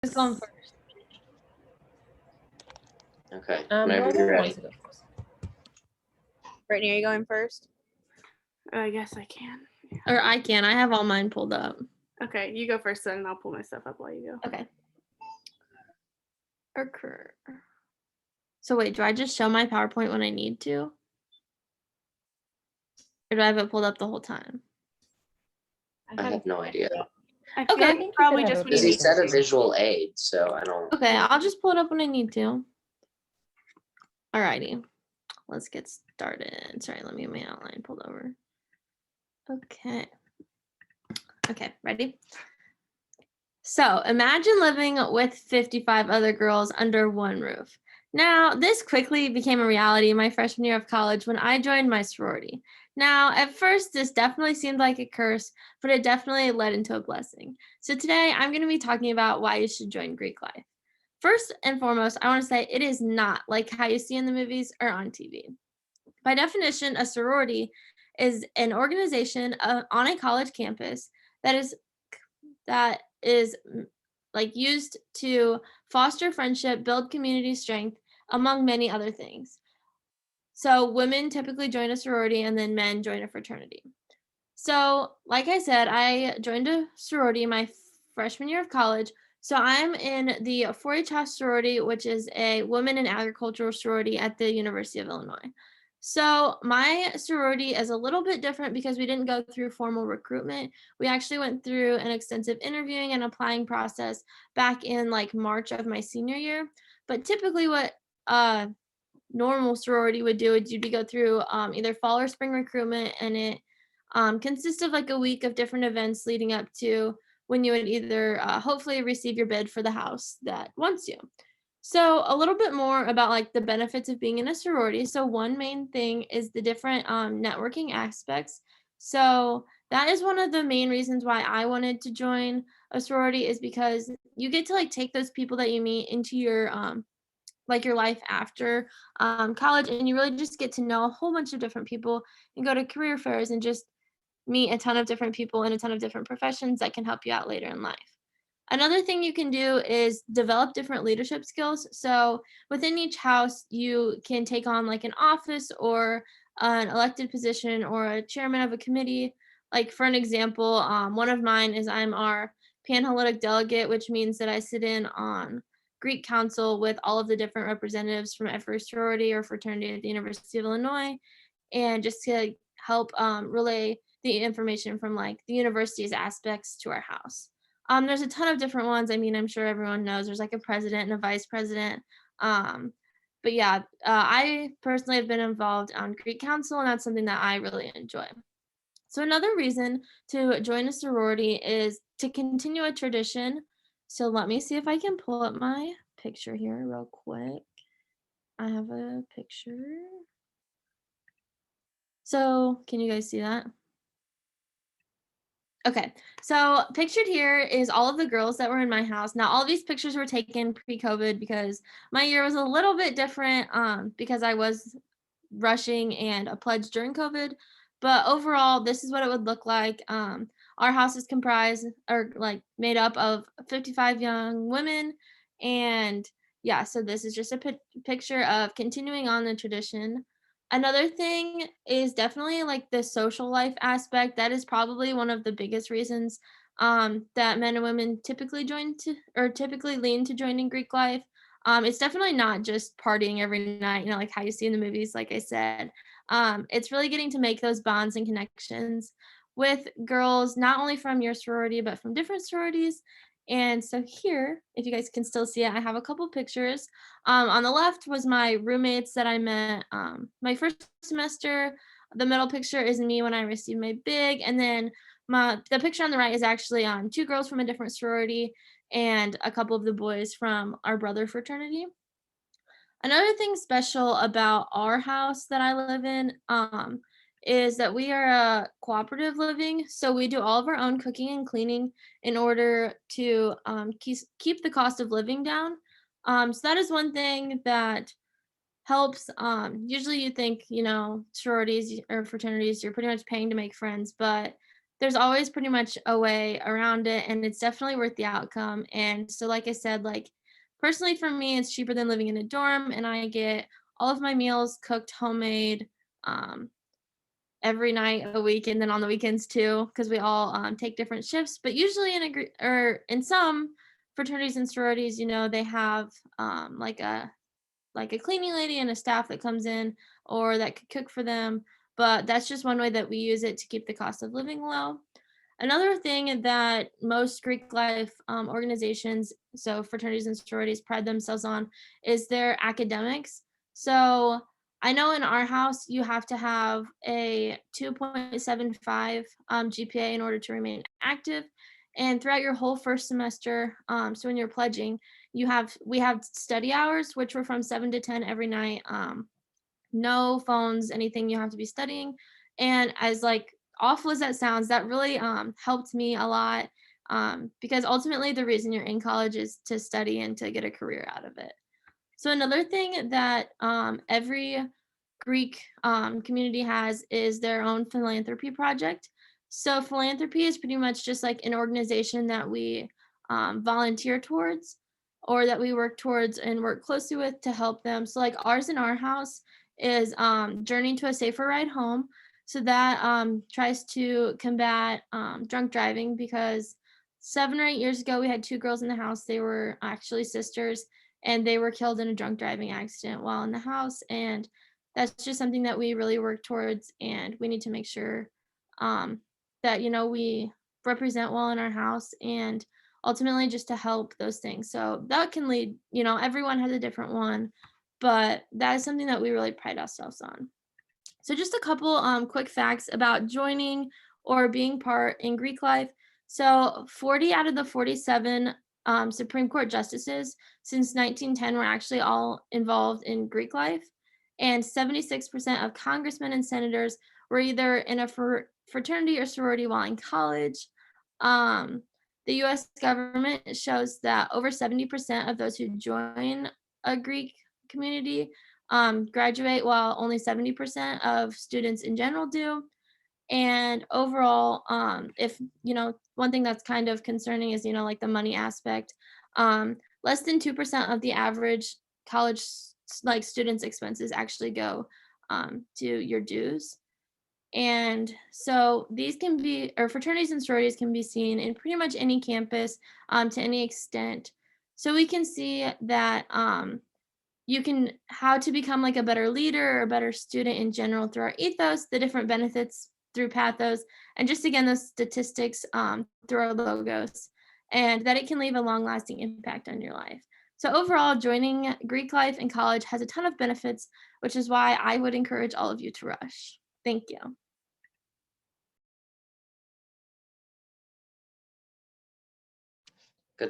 Who's going first? Okay, whenever you're ready. Brittany, are you going first? I guess I can. Or I can. I have all mine pulled up. Okay, you go first then, and I'll pull my stuff up while you go. Okay. Occur. So wait, do I just show my PowerPoint when I need to? Or do I have it pulled up the whole time? I have no idea. I feel Okay. like probably just when you Because he need said a to. visual aid, so I don't. Okay, I'll just pull it up when I need to. Alrighty. Let's get started. Sorry, let me get my outline pulled over. Okay. Okay, ready? So imagine living with 55 other girls under one roof. Now, this quickly became a reality my freshman year of college when I joined my sorority. Now, at first, this definitely seemed like a curse, but it definitely led into a blessing. So today, I'm going to be talking about why you should join Greek life. First and foremost, I want to say it is not like how you see in the movies or on TV. By definition, a sorority is an organization on a college campus that is like used to foster friendship, build community strength, among many other things. So women typically join a sorority and then men join a fraternity. So, like I said, I joined a sorority my freshman year of college. So I'm in the 4-H House sorority, which is a women in agricultural sorority at the University of Illinois. So my sorority is a little bit different because we didn't go through formal recruitment. We actually went through an extensive interviewing and applying process back in like March of my senior year. But typically what normal sorority would do is you'd go through either fall or spring recruitment, and it consists of like a week of different events leading up to when you would either hopefully receive your bid for the house that wants you. So a little bit more about like the benefits of being in a sorority. So one main thing is the different networking aspects. So that is one of the main reasons why I wanted to join a sorority, is because you get to like take those people that you meet into your like your life after college, and you really just get to know a whole bunch of different people and go to career fairs and just meet a ton of different people in a ton of different professions that can help you out later in life. Another thing you can do is develop different leadership skills. So within each house, you can take on like an office or an elected position or a chairman of a committee. Like for an example, one of mine is I'm our panhellenic delegate, which means that I sit in on Greek Council with all of the different representatives from every sorority or fraternity at the University of Illinois, and just to help relay the information from like the university's aspects to our house. There's a ton of different ones. I mean, I'm sure everyone knows there's like a president and a vice president. But yeah, I personally have been involved on Greek Council, and that's something that I really enjoy. So another reason to join a sorority is to continue a tradition. So let me see if I can pull up my picture here real quick. I have a picture. So can you guys see that? Okay, so pictured here is all of the girls that were in my house. Now, all these pictures were taken pre-COVID because my year was a little bit different because I was rushing and a pledge during COVID. But overall, this is what it would look like. Our house is comprised or like made up of 55 young women. And yeah, so this is just a picture of continuing on the tradition. Another thing is definitely like the social life aspect. That is probably one of the biggest reasons that men and women typically typically lean to joining Greek life. It's definitely not just partying every night, like how you see in the movies, like I said. It's really getting to make those bonds and connections with girls, not only from your sorority, but from different sororities. And so here, if you guys can still see it, I have a couple pictures. On the left was my roommates that I met my first semester. The middle picture is me when I received my big, and then the picture on the right is actually 2 girls from a different sorority and a couple of the boys from our brother fraternity. Another thing special about our house that I live in is that we are a cooperative living. So we do all of our own cooking and cleaning in order to keep the cost of living down. So that is one thing that helps. Usually you think, sororities or fraternities, you're pretty much paying to make friends, but there's always pretty much a way around it, and it's definitely worth the outcome. And so, like I said, like personally for me, it's cheaper than living in a dorm, and I get all of my meals cooked homemade um, every night of the week, and then on the weekends too, because we all take different shifts. But usually or in some fraternities and sororities, they have like a cleaning lady and a staff that comes in or that could cook for them. But that's just one way that we use it to keep the cost of living low. Another thing that most Greek life organizations, so fraternities and sororities, pride themselves on is their academics. So I know in our house, you have to have a 2.75 GPA in order to remain active. And throughout your whole first semester, so when you're pledging, we have study hours, which were from 7 to 10 every night. No phones, anything, you have to be studying. And as like awful as that sounds, that really helped me a lot, because ultimately the reason you're in college is to study and to get a career out of it. So another thing that every Greek community has is their own philanthropy project. So philanthropy is pretty much just like an organization that we volunteer towards, or that we work towards and work closely with to help them. So like ours in our house is Journey to a Safer Ride Home. So that tries to combat drunk driving, because 7 or 8 years ago we had two girls in the house. They were actually sisters, and they were killed in a drunk driving accident while in the house. And that's just something that we really work towards, and we need to make sure that we represent well in our house, and ultimately just to help those things. So that can lead, everyone has a different one, but that is something that we really pride ourselves on. So just a couple quick facts about joining or being part in Greek life. So 40 out of the 47 Supreme Court justices since 1910 were actually all involved in Greek life. And 76% of congressmen and senators were either in a fraternity or sorority while in college. Um, the US government shows that over 70% of those who join a Greek community graduate, while only 70% of students in general do. And overall, if one thing that's kind of concerning is like the money aspect. Less than 2% of the average college like students' expenses actually go to your dues. And so these can be, or fraternities and sororities can be seen in pretty much any campus to any extent. So we can see that you can how to become like a better leader or a better student in general through our ethos, the different benefits through pathos, and just again those statistics through our logos, and that it can leave a long lasting impact on your life. So overall, joining Greek life in college has a ton of benefits, which is why I would encourage all of you to rush. Thank you.